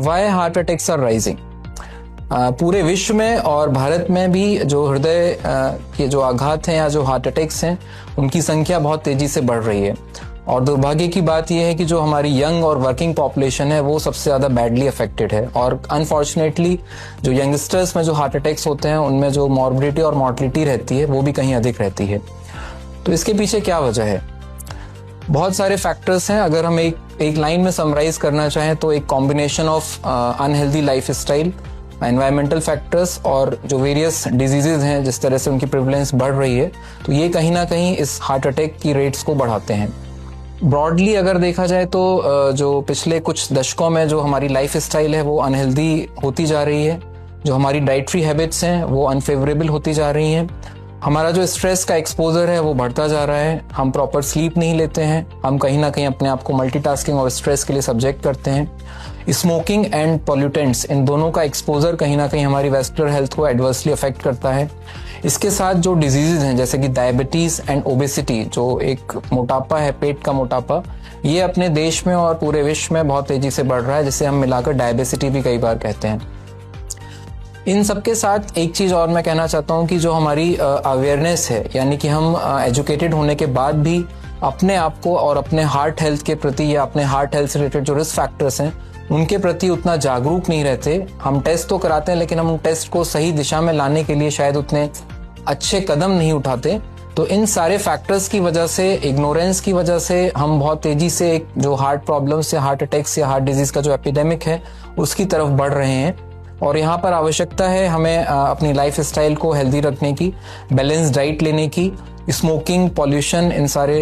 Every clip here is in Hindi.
Y heart attacks are rising. पूरे विश्व में और भारत में भी जो हृदय के जो आघात हैं या जो हार्ट अटैक्स हैं उनकी संख्या बहुत तेजी से बढ़ रही है। और दुर्भाग्य की बात यह है कि जो हमारी यंग और वर्किंग पॉपुलेशन है वो सबसे ज़्यादा बैडली अफेक्टेड है। और अनफॉर्चुनेटली जो यंगस्टर्स में जो हार्ट अटैक्स होते हैं उनमें जो मॉर्बिडिटी और मॉर्टलिटी रहती है वो भी कहीं अधिक रहती है। तो इसके पीछे क्या वजह है? बहुत सारे फैक्टर्स हैं। अगर हम एक लाइन में समराइज करना चाहें तो एक combination of unhealthy life style, environmental factors और जो वेरियस डिजीजेज हैं जिस तरह से उनकी प्रिवलेंस बढ़ रही है, तो ये कहीं ना कहीं इस हार्ट अटैक की रेट्स को बढ़ाते हैं। ब्रॉडली अगर देखा जाए तो जो पिछले कुछ दशकों में जो हमारी लाइफ स्टाइल है वो अनहेल्दी होती जा रही है, जो हमारी डाइटरी हैबिट्स हैं वो अनफेवरेबल होती जा रही हैं, हमारा जो स्ट्रेस का एक्सपोजर है वो बढ़ता जा रहा है, हम प्रॉपर स्लीप नहीं लेते हैं, हम कहीं ना कहीं अपने आप को मल्टीटास्किंग और स्ट्रेस के लिए सब्जेक्ट करते हैं। स्मोकिंग एंड पॉल्यूटेंट्स, इन दोनों का एक्सपोजर कहीं ना कहीं हमारी वेस्कुलर हेल्थ को एडवर्सली अफेक्ट करता है। इसके साथ जो डिजीजेज हैं जैसे कि डायबिटीज एंड ओबेसिटी, जो एक मोटापा है, पेट का मोटापा, ये अपने देश में और पूरे विश्व में बहुत तेजी से बढ़ रहा है, जिसे हम मिलाकर डायबिसिटी भी कई बार कहते हैं। इन सबके साथ एक चीज़ और मैं कहना चाहता हूँ कि जो हमारी अवेयरनेस है, यानी कि हम एजुकेटेड होने के बाद भी अपने आप को और अपने हार्ट हेल्थ के प्रति या अपने हार्ट हेल्थ से रिलेटेड जो रिस्क फैक्टर्स हैं उनके प्रति उतना जागरूक नहीं रहते। हम टेस्ट तो कराते हैं लेकिन हम उन टेस्ट को सही दिशा में लाने के लिए शायद उतने अच्छे कदम नहीं उठाते। तो इन सारे फैक्टर्स की वजह से, इग्नोरेंस की वजह से हम बहुत तेजी से एक जो हार्ट प्रॉब्लम्स या हार्ट अटैक्स या हार्ट डिजीज का जो एपिडेमिक है उसकी तरफ बढ़ रहे हैं। और यहाँ पर आवश्यकता है हमें अपनी लाइफ स्टाइल को हेल्दी रखने की, बैलेंस डाइट लेने की, स्मोकिंग, पॉल्यूशन, इन सारे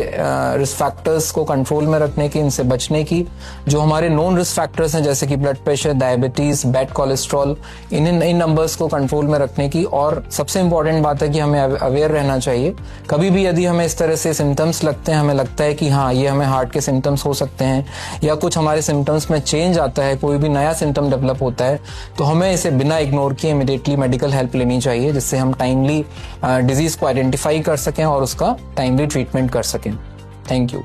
रिस्क फैक्टर्स को कंट्रोल में रखने की, इनसे बचने की। जो हमारे नॉन रिस्क फैक्टर्स हैं जैसे कि blood pressure, diabetes, bad cholesterol, इन नंबर्स को कंट्रोल में रखने की। और सबसे इंपॉर्टेंट बात है कि हमें अवेयर रहना चाहिए। कभी भी यदि हमें इस तरह से सिम्टम्स लगते हैं, हमें लगता है कि हाँ ये हमें हार्ट के सिम्टम्स हो सकते हैं या कुछ हमारे सिम्टम्स में चेंज आता है, कोई भी नया सिम्टम डेवलप होता है, तो हमें इसे बिना इग्नोर किए इमीडिएटली मेडिकल हेल्प लेनी चाहिए, जिससे हम टाइमली डिजीज को आइडेंटिफाई कर सकें और उसका टाइमली ट्रीटमेंट कर सकें। Thank you.